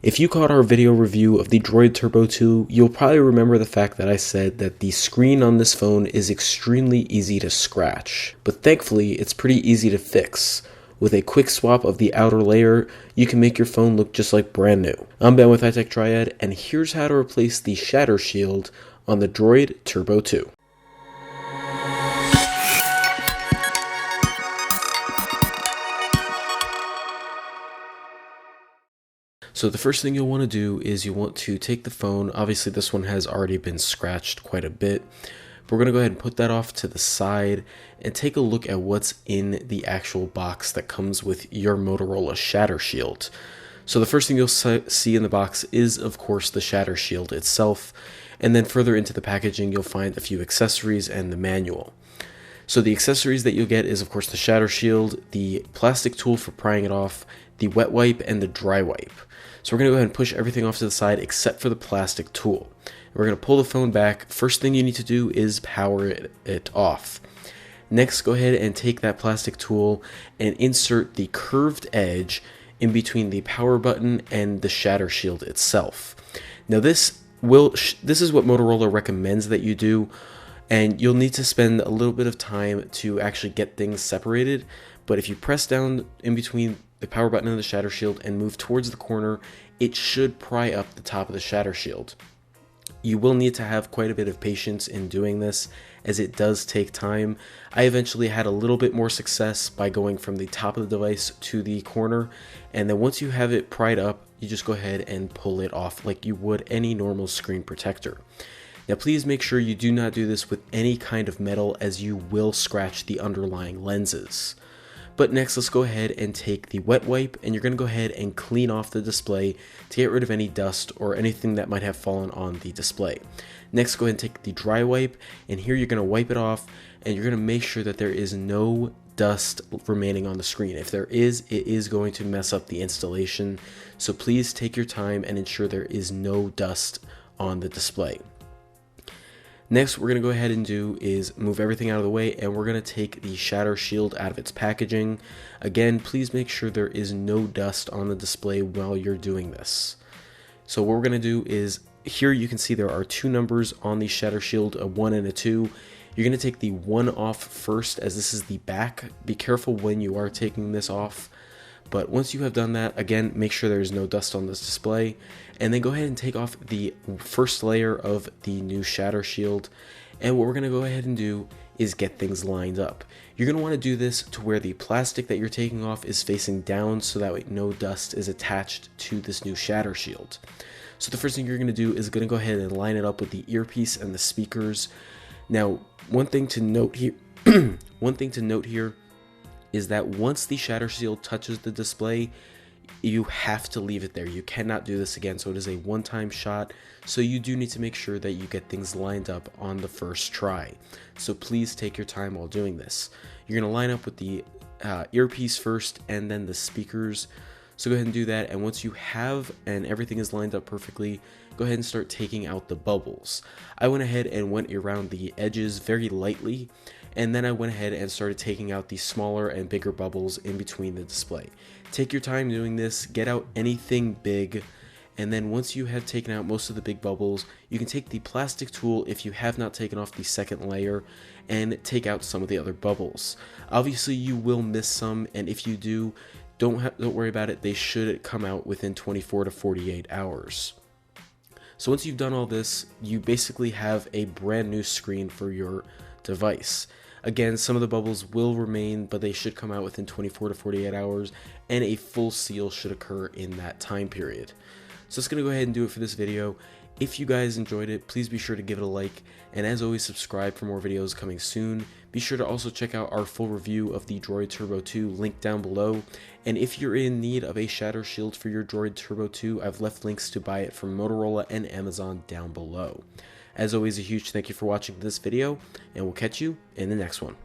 If you caught our video review of the DROID Turbo 2, you'll probably remember the fact that I said that the screen on this phone is extremely easy to scratch, but thankfully it's pretty easy to fix. With a quick swap of the outer layer, you can make your phone look just like brand new. I'm Ben with Untitled Chapter, and here's how to replace the Shattershield on the DROID Turbo 2. So the first thing you'll want to do is you want to take the phone. Obviously this one has already been scratched quite a bit, but we're going to go ahead and put that off to the side and take a look at what's in the actual box that comes with your Motorola Shattershield. So the first thing you'll see in the box is of course the Shattershield itself, and then further into the packaging you'll find a few accessories and the manual. So the accessories that you'll get is of course the Shattershield, the plastic tool for prying it off, the wet wipe, and the dry wipe. So we're going to go ahead and push everything off to the side except for the plastic tool. We're going to pull the phone back. First thing you need to do is power it off. Next, go ahead and take that plastic tool and insert the curved edge in between the power button and the Shattershield itself. Now this is what Motorola recommends that you do, and you'll need to spend a little bit of time to actually get things separated, but if you press down in between the power button and the Shattershield and move towards the corner, it should pry up the top of the Shattershield. You will need to have quite a bit of patience in doing this, as it does take time. I eventually had a little bit more success by going from the top of the device to the corner, and then once you have it pried up, you just go ahead and pull it off like you would any normal screen protector. Now please make sure you do not do this with any kind of metal, as you will scratch the underlying lenses. But next, let's go ahead and take the wet wipe, and you're going to go ahead and clean off the display to get rid of any dust or anything that might have fallen on the display. Next, go ahead and take the dry wipe, and here you're going to wipe it off, and you're going to make sure that there is no dust remaining on the screen. If there is, it is going to mess up the installation, so please take your time and ensure there is no dust on the display. Next, we're going to go ahead and do is move everything out of the way, and we're going to take the Shattershield out of its packaging. Again, please make sure there is no dust on the display while you're doing this. So what we're going to do is, here you can see there are two numbers on the Shattershield, a 1 and a 2. You're going to take the 1 off first, as this is the back. Be careful when you are taking this off. But once you have done that, again, make sure there's no dust on this display, and then go ahead and take off the first layer of the new Shattershield. And what we're going to go ahead and do is get things lined up. You're going to want to do this to where the plastic that you're taking off is facing down, so that way no dust is attached to this new Shattershield. So the first thing you're going to do is going to go ahead and line it up with the earpiece and the speakers. Now, one thing to note here is that once the Shattershield touches the display, you have to leave it there. You cannot do this again, so it is a one-time shot, so you do need to make sure that you get things lined up on the first try. So please take your time while doing this. You're going to line up with the earpiece first and then the speakers. So go ahead and do that, and once you have and everything is lined up perfectly, go ahead and start taking out the bubbles. I went ahead and went around the edges very lightly, and then I went ahead and started taking out the smaller and bigger bubbles in between the display. Take your time doing this, get out anything big, and then once you have taken out most of the big bubbles, you can take the plastic tool, if you have not taken off the second layer, and take out some of the other bubbles. Obviously you will miss some, and if you do, don't worry about it. They should come out within 24 to 48 hours. So once you've done all this, you basically have a brand new screen for your device. Again, some of the bubbles will remain, but they should come out within 24 to 48 hours, and a full seal should occur in that time period. So it's going to go ahead and do it for this video. If you guys enjoyed it, please be sure to give it a like, and as always, subscribe for more videos coming soon. Be sure to also check out our full review of the DROID Turbo 2, link down below. And if you're in need of a Shattershield for your DROID Turbo 2, I've left links to buy it from Motorola and Amazon down below. As always, a huge thank you for watching this video, and we'll catch you in the next one.